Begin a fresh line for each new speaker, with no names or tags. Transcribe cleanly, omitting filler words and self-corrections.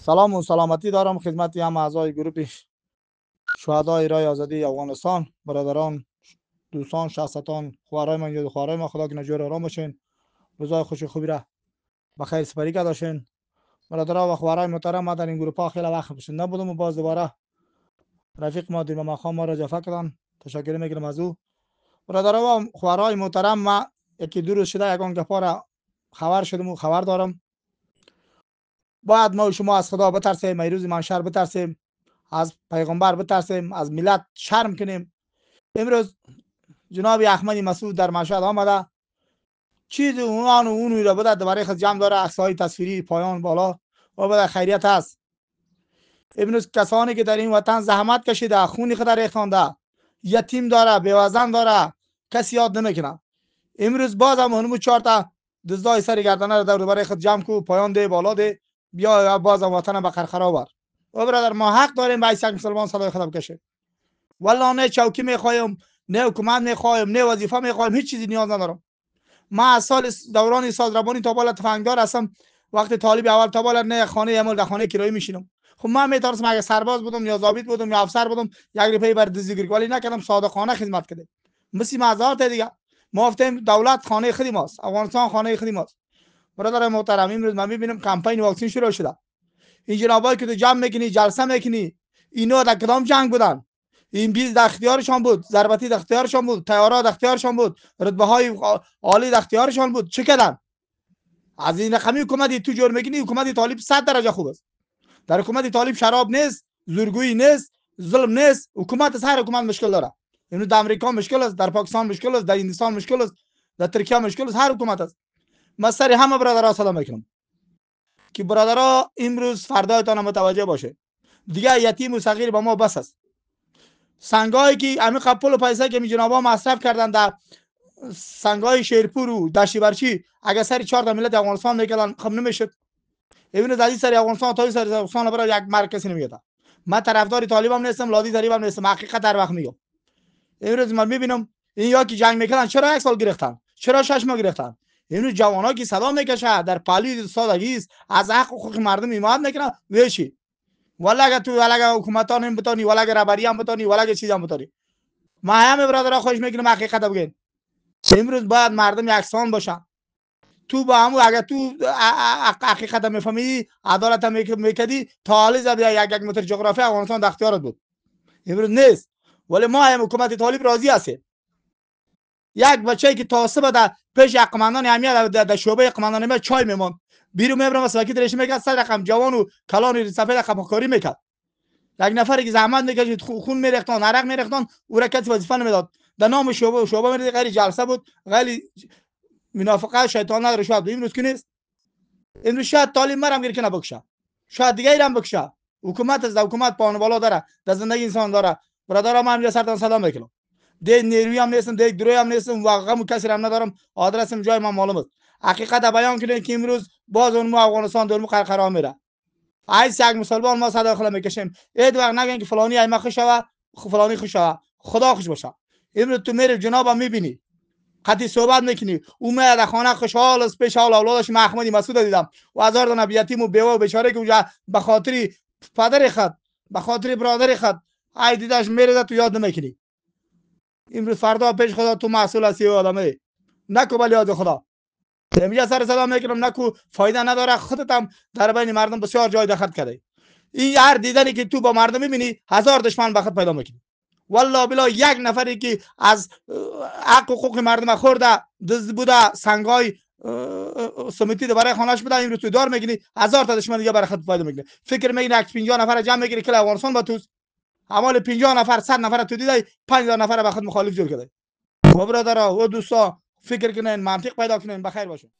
سلام و سلامتی دارم خدمت هم اعضای گروه شهدای رای آزادی افغانستان، برادران، دوستان، شخصتان، خوارای من یا خوارای ما، خدا که نجور آرام باشین، روزای خوش و خوبی را بخیر سپری کرده باشین. برادران و خوارای محترم، ما در این گروه ها خیلی وقت پیش نبودم و باز دوباره رفیق ما دیم ماخام ما را جفا کردن، تشکر میگیرم از او. برادران و خوارای محترم، ما یکی دو روز شده یگان گپا را خبر شدم و خبر دارم. باید ما و شما از خدا بترسیم، ایروز محشر بترسیم، از پیغمبر بترسیم، از ملت شرم کنیم. امروز جناب احمدی مسعود در مشهد آمده، چیز اونو را بده برای خود جمع داره، عکس‌های تصویری پایان بالا و بده خیریت است. امروز کسانی که در این وطن زحمت کشیده، خون خود ریختانده، یتیم داره، بیوزن داره، کسی یاد نمیکنه. امروز باز هم اونمو 4 تا دزدای سر گردنه را دور برای خود جمع کو، پایان ده، بالا ده، بیا باز هم وطن به خرخره آور. و برادر ما حق داریم به یک مسلمان صدای خود بکشیم. والله نه چوکی میخوایم، نه حکومت میخوایم، نه وظیفه میخوایم، هیچ چیزی نیاز ندارم. ما از سال دوران سازربانی تا بالا تفنگدار هستم. وقت طالب اول تا بالا نه خانه عمل در خانه کرایی میشینم. خب من میترسم اگه سرباز بودم یا ضابط بودم یا افسر بودم یک روپیه بر دزدی ولی نکردم، صادقانه خدمت کردم. مثل مزارت دیگه ما گفتیم دولت خانه خودی ماست، افغانستان خانه خودی ماست. برادر محترم، امروز من میبینم کمپین واکسین شروع شده. این جنابایی که تو جمع میکنی، جلسه میکنی، اینا در کدام جنگ بودن؟ این 20 در اختیارشان بود، ضربتی در اختیارشان بود، تیارات در اختیارشان بود، رتبه های عالی در اختیارشان بود. چه کردن؟ از این رقمی حکومتی تو جور میکنی، حکومت طالب 100 درجه خوب است. در حکومت طالب شراب نیست، زورگویی نیست، ظلم نیست. حکومت هر حکومت مشکل داره. اینو در امریکا مشکل است، در پاکستان مشکل است، در هندوستان مشکل است، در ترکیه مشکل است، هر حکومت است. من سر همه برادرها سلام میکنم که برادرها امروز فردایتان متوجه باشه. دیگه یتیم و صغیر با ما بس است. سنگایی که همین قپل و پیسه که می جنابا مصرف کردن در سنگای شیرپور و دشتی برچی، اگه سری 4 ملت افغانستان میکردن خب نمیشد. ببینید از این سری افغانستان تا این سری افغانستان برای یک مرگ کسی نمیگه. من طرفدار طالبم نیستم، لادی ضریبم نیستم، حقیقت در وقت میگم. امروز من میبینم این یا که جنگ میکردن چرا 1 سال گرفتن، چرا 6 ماه گرفتن. امروز جوانا که صدا میکشه در پالی سادگی است، از حقوق مردم حمایت میکنن. ویچی ولا اگه تو ولا اگه حکومت هم بتونی، ولا اگه ربری هم بتونی، ولا اگه چیز هم بتونی. ما همه برادرها خوش میکنیم حقیقت بگین. امروز باید مردم یکسان باشن. تو با همو اگه تو حقیقت میفهمی، عدالت میکردی، تا حالا زد یک متر جغرافی افغانستان در اختیارت بود. امروز نیست. ولی ما هم حکومت طالب راضی هستیم. یک بچه‌ای که تاسبه در پیش یک قماندان همیه در شعبه قماندان ما چای میموند، بیرون میبرم از وکیل رشته میکرد، 100 رقم جوان و کلان سفید خپکاری میکرد. یک نفری که زحمت میکشید، خون میریختن، عرق میریختن، او را کسی وظیفه نمیداد. در نام شعبه میرید، غیر جلسه بود، غیر منافقه شیطان نداره. شاید امروز که نیست. امروز شاید طالب مرم گیر کنه بکشه، شاید دیگه ایران بکشه. حکومت از حکومت پان بالا داره، در زندگی انسان داره. برادرام هم سرتان سلام میکنم. ده نیروی هم نیستم، ده دروی هم نیستم، واقعا کسی هم ندارم. آدرسم جای من معلوم است. حقیقت بیان کنه که امروز باز اون افغانستان دور قرقرا میره. عیس یک مسلمان ما صدا خلا میکشیم. اید وقت نگین که فلانی ایما خوش شوه، فلانی خوش شوه، خدا خوش باشه. امروز تو میری جنابم میبینی، قطعی صحبت میکنی، او میاد در خانه خوشحال است، پیش حال اولادش. من احمدی مسعود دیدم و هزار تا یتیم و بیوه و بیچاره که اونجا به خاطر پدر خود، به خاطر برادر خود ای دیداش میره، تو یاد نمیکنی. امروز فردا پیش خدا تو مسئول هستی و آدمه نکو بلی یاد خدا. میگه سر سلام میکنم، نکو فایده نداره. خودت هم در بین مردم بسیار جای دخل کردی. این هر دیدنی که تو با مردم میبینی، 1000 دشمن بخت پیدا میکنی. والله بلا یک نفری که از حق و حقوق مردم خورده، دزد بوده، سنگای سمیتی برای خانه‌اش بوده، امروز تو دار میگیری، 1000 تا دشمن دیگه برای خود پیدا میکنی. فکر میکنی 50 نفر جمع میگیری که افغانستان با توس اعمال 50 نفر 100 نفر تو دیدی، 5000 نفر به خود مخالف جور کرده. و برادرها و دوستا فکر کنین، منطق پیدا کنین. بخیر باشه.